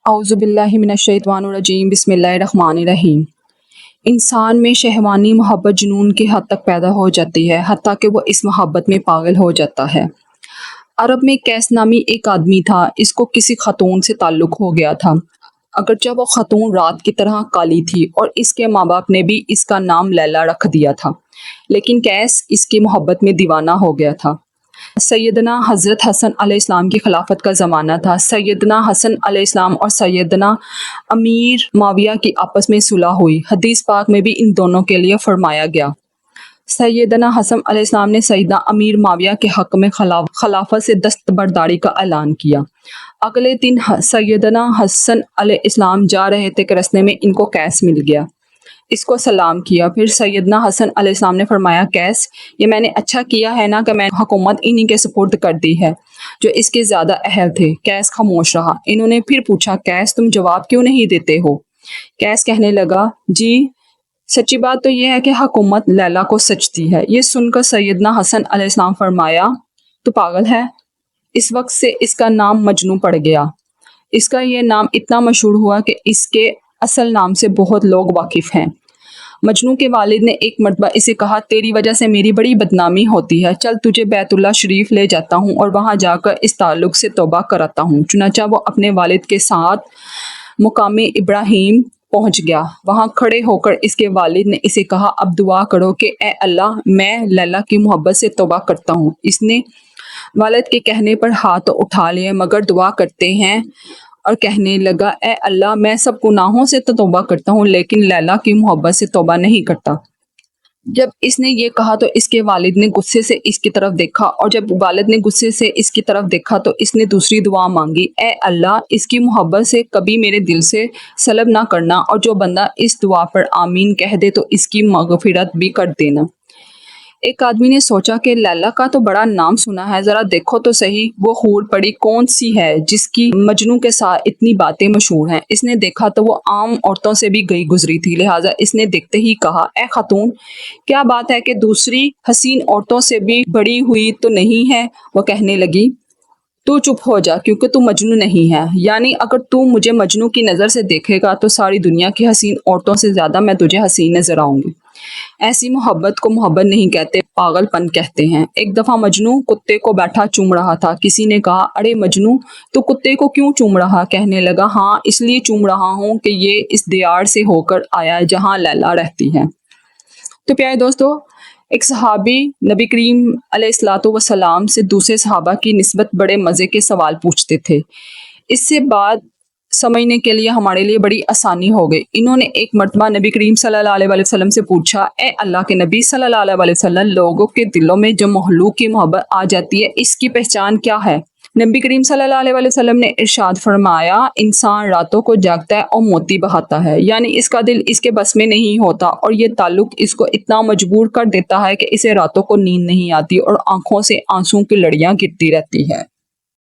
اعوذ باللہ من الشیطان الرجیم بسم اللہ الرحمن الرحیم۔ انسان میں شہوانی محبت جنون کی حد تک پیدا ہو جاتی ہے، حتیٰ کہ وہ اس محبت میں پاگل ہو جاتا ہے۔ عرب میں قیس نامی ایک آدمی تھا، اس کو کسی خاتون سے تعلق ہو گیا تھا، اگرچہ وہ خاتون رات کی طرح کالی تھی اور اس کے ماں باپ نے بھی اس کا نام لیلا رکھ دیا تھا، لیکن قیس اس کی محبت میں دیوانہ ہو گیا تھا۔ سیدنا حضرت حسن علیہ السلام کی خلافت کا زمانہ تھا۔ سیدنا حسن علیہ السلام اور سیدنا امیر معاویہ کی آپس میں صلح ہوئی۔ حدیث پاک میں بھی ان دونوں کے لیے فرمایا گیا۔ سیدنا حسن علیہ السلام نے سیدنا امیر معاویہ کے حق میں خلافت سے دستبرداری کا اعلان کیا۔ اگلے دن سیدنا حسن علیہ السلام جا رہے تھے کہ راستے میں ان کو قیس مل گیا، اس کو سلام کیا۔ پھر سیدنا حسن علیہ السلام نے فرمایا، قیس، یہ میں نے اچھا کیا ہے نا کہ میں حکومت انہی کے سپرد کر دی ہے جو اس کے زیادہ اہل تھے۔ قیس خاموش رہا۔ انہوں نے پھر پوچھا، قیس تم جواب کیوں نہیں دیتے ہو؟ قیس کہنے لگا، جی سچی بات تو یہ ہے کہ حکومت لیلا کو سچتی ہے۔ یہ سن کر سیدنا حسن علیہ السلام فرمایا، تو پاگل ہے۔ اس وقت سے اس کا نام مجنوں پڑ گیا۔ اس کا یہ نام اتنا مشہور ہوا کہ اس کے اصل نام سے بہت لوگ واقف ہیں۔ مجنوں کے والد نے ایک مرتبہ اسے کہا، تیری وجہ سے میری بڑی بدنامی ہوتی ہے، چل تجھے بیت اللہ شریف لے جاتا ہوں اور وہاں جا کر اس تعلق سے توبہ کراتا ہوں۔ چنانچہ وہ اپنے والد کے ساتھ مقام ابراہیم پہنچ گیا۔ وہاں کھڑے ہو کر اس کے والد نے اسے کہا، اب دعا کرو کہ اے اللہ، میں لیلا کی محبت سے توبہ کرتا ہوں۔ اس نے والد کے کہنے پر ہاتھ اٹھا لیے، مگر دعا کرتے ہیں اور کہنے لگا، اے اللہ، میں سب گناہوں سے تو توبہ کرتا ہوں لیکن لیلا کی محبت سے توبہ نہیں کرتا۔ جب اس نے یہ کہا تو اس کے والد نے غصے سے اس کی طرف دیکھا، اور جب والد نے غصے سے اس کی طرف دیکھا تو اس نے دوسری دعا مانگی، اے اللہ، اس کی محبت سے کبھی میرے دل سے سلب نہ کرنا، اور جو بندہ اس دعا پر آمین کہہ دے تو اس کی مغفرت بھی کر دینا۔ ایک آدمی نے سوچا کہ لیلا کا تو بڑا نام سنا ہے، ذرا دیکھو تو صحیح وہ حور پری کون سی ہے جس کی مجنوں کے ساتھ اتنی باتیں مشہور ہیں۔ اس نے دیکھا تو وہ عام عورتوں سے بھی گئی گزری تھی، لہٰذا اس نے دیکھتے ہی کہا، اے خاتون، کیا بات ہے کہ دوسری حسین عورتوں سے بھی بڑی ہوئی تو نہیں ہے؟ وہ کہنے لگی، تو چپ ہو جا کیونکہ تو مجنوں نہیں ہے، یعنی اگر تو مجھے مجنوں کی نظر سے دیکھے گا تو ساری دنیا کی حسین عورتوں سے زیادہ میں تجھے حسین نظر آؤں گی۔ ایسی محبت کو محبت نہیں کہتے، پاگل پن کہتے ہیں۔ ایک دفعہ مجنوں کتے کو بیٹھا چوم رہا تھا۔ کسی نے کہا، ارے مجنوں، تو کتے کو کیوں چوم رہا؟ کہنے لگا، ہاں اس لیے چوم رہا ہوں کہ یہ اس دیار سے ہو کر آیا ہے جہاں لیلا رہتی ہے۔ تو پیارے دوستو، ایک صحابی نبی کریم علیہ الصلوۃ والسلام سے دوسرے صحابہ کی نسبت بڑے مزے کے سوال پوچھتے تھے۔ اس سے بات سمجھنے کے لیے ہمارے لیے بڑی آسانی ہو گئی۔ انہوں نے ایک مرتبہ نبی کریم صلی اللہ علیہ وسلم سے پوچھا، اے اللہ کے نبی صلی اللہ علیہ وسلم، لوگوں کے دلوں میں جو مخلوق کی محبت آ جاتی ہے، اس کی پہچان کیا ہے؟ نبی کریم صلی اللہ علیہ وسلم نے ارشاد فرمایا، انسان راتوں کو جاگتا ہے اور موتی بہاتا ہے، یعنی اس کا دل اس کے بس میں نہیں ہوتا، اور یہ تعلق اس کو اتنا مجبور کر دیتا ہے کہ اسے راتوں کو نیند نہیں آتی اور آنکھوں سے آنسوں کی لڑیاں گرتی رہتی ہے۔